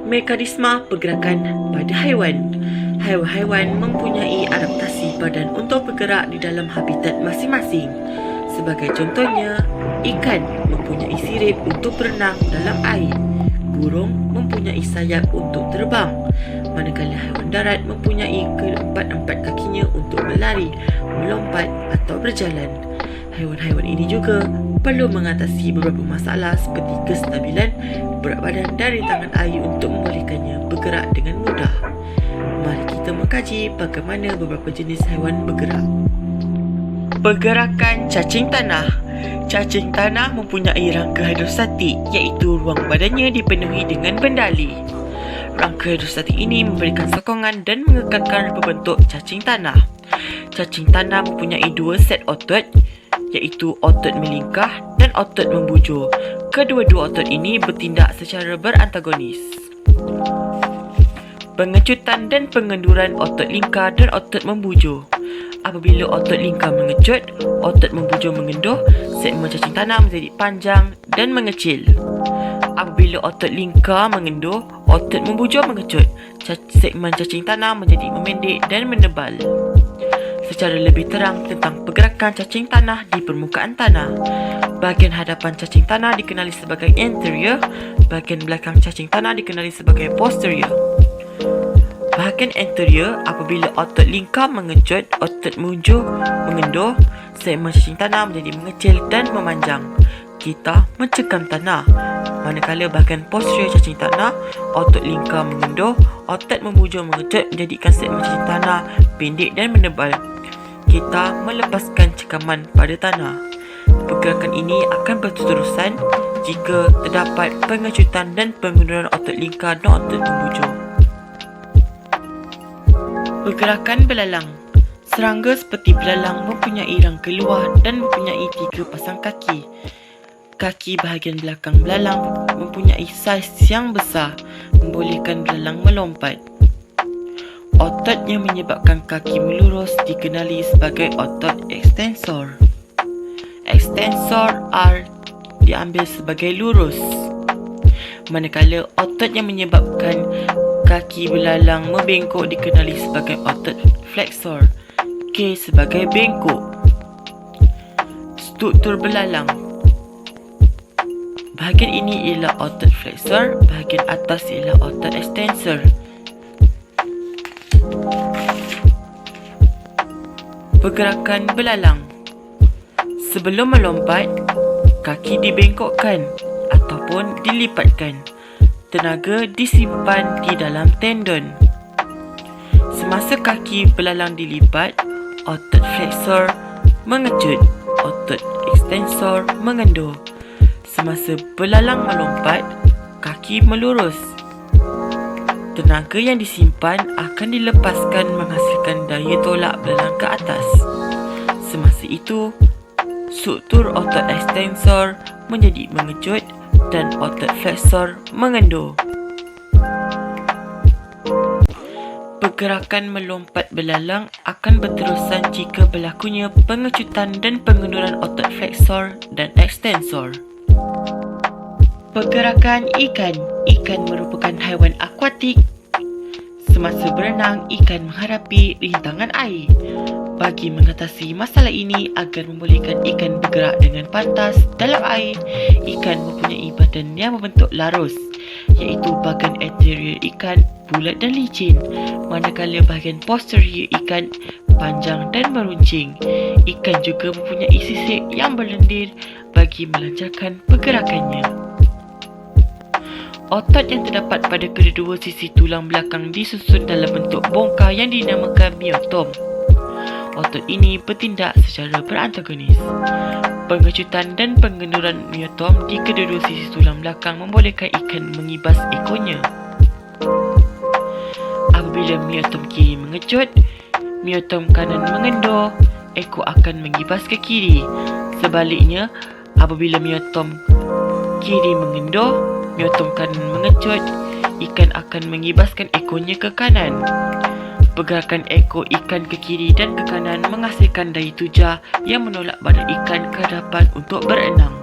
Mekanisme pergerakan pada haiwan. Haiwan-haiwan mempunyai adaptasi badan untuk bergerak di dalam habitat masing-masing. Sebagai contohnya, ikan mempunyai sirip untuk berenang dalam air. Burung mempunyai sayap untuk terbang. Manakala haiwan darat mempunyai keempat-empat kakinya untuk berlari, melompat atau berjalan. Haiwan-haiwan ini juga perlu mengatasi beberapa masalah seperti kestabilan berat badan dan rintangan air untuk membolehkannya bergerak dengan mudah. Mari kita mengkaji bagaimana beberapa jenis haiwan bergerak. Pergerakan cacing tanah. Cacing tanah mempunyai rangka hidrostatik, iaitu ruang badannya dipenuhi dengan bendali. Rangka hidrostatik ini memberikan sokongan dan mengekalkan rupa bentuk cacing tanah. Cacing tanah mempunyai dua set otot, iaitu otot melingkar dan otot membujur. Kedua-dua otot ini bertindak secara berantagonis. Pengecutan dan pengenduran otot lingkar dan otot membujur. Apabila otot lingkar mengecut, otot membujur mengendur, segmen cacing tanah menjadi panjang dan mengecil. Apabila otot lingkar mengendur, otot membujur mengecut, segmen cacing tanah menjadi memendek dan menebal. Secara lebih terang tentang pergerakan cacing tanah di permukaan tanah. Bahagian hadapan cacing tanah dikenali sebagai anterior, bahagian belakang cacing tanah dikenali sebagai posterior. Bahagian anterior, apabila otot lingkar mengecut, otot membujur mengendur, segmen cacing tanah menjadi mengecil dan memanjang. Kita mencekam tanah. Manakala bahagian posterior cacing tanah, otot lingkar mengendur, otot membujur mengecut menjadikan segmen cacing tanah pendek dan menebal. Kita melepaskan cekaman pada tanah. Pergerakan ini akan berterusan jika terdapat pengecutan dan pengenduran otot lingkar dan otot membujur. Pergerakan belalang. Serangga seperti belalang mempunyai rangka luar dan mempunyai 3 pasang kaki. Kaki bahagian belakang belalang mempunyai saiz yang besar, membolehkan belalang melompat. Otot yang menyebabkan kaki melurus dikenali sebagai otot ekstensor. Ekstensor R diambil sebagai lurus. Manakala otot yang menyebabkan kaki belalang membengkok dikenali sebagai otot fleksor. K sebagai bengkok. Struktur belalang. Bahagian ini ialah otot fleksor, bahagian atas ialah otot ekstensor. Pergerakan belalang. Sebelum melompat, kaki dibengkokkan ataupun dilipatkan. Tenaga disimpan di dalam tendon. Semasa kaki belalang dilipat, otot fleksor mengecut, otot ekstensor mengendur. Semasa belalang melompat, kaki melurus. Tenaga yang disimpan akan dilepaskan menghasilkan daya tolak belalang ke atas. Semasa itu, struktur otot ekstensor menjadi mengecut dan otot fleksor mengendur. Pergerakan melompat belalang akan berterusan jika berlakunya pengecutan dan pengenduran otot fleksor dan ekstensor. Pergerakan ikan. Ikan merupakan haiwan akuatik. Semasa berenang, ikan menghadapi rintangan air. Bagi mengatasi masalah ini agar membolehkan ikan bergerak dengan pantas dalam air, ikan mempunyai badan yang membentuk larus, iaitu bahagian anterior ikan bulat dan licin, manakala bahagian posterior ikan panjang dan meruncing. Ikan juga mempunyai sisik yang berlendir bagi melancarkan pergerakannya. Otot yang terdapat pada kedua-dua sisi tulang belakang disusun dalam bentuk bongkar yang dinamakan myotom. Otot ini bertindak secara berantagonis. Pengecutan dan pengenduran myotom di kedua-dua sisi tulang belakang membolehkan ikan mengibas ekornya. Apabila myotom kiri mengecut, myotom kanan mengendur, ekor akan mengibas ke kiri. Sebaliknya, apabila myotom kiri mengendur, myotom kanan mengecut, ikan akan mengibaskan ekornya ke kanan. Pergerakan ekor ikan ke kiri dan ke kanan menghasilkan daya tujar yang menolak badan ikan ke hadapan untuk berenang.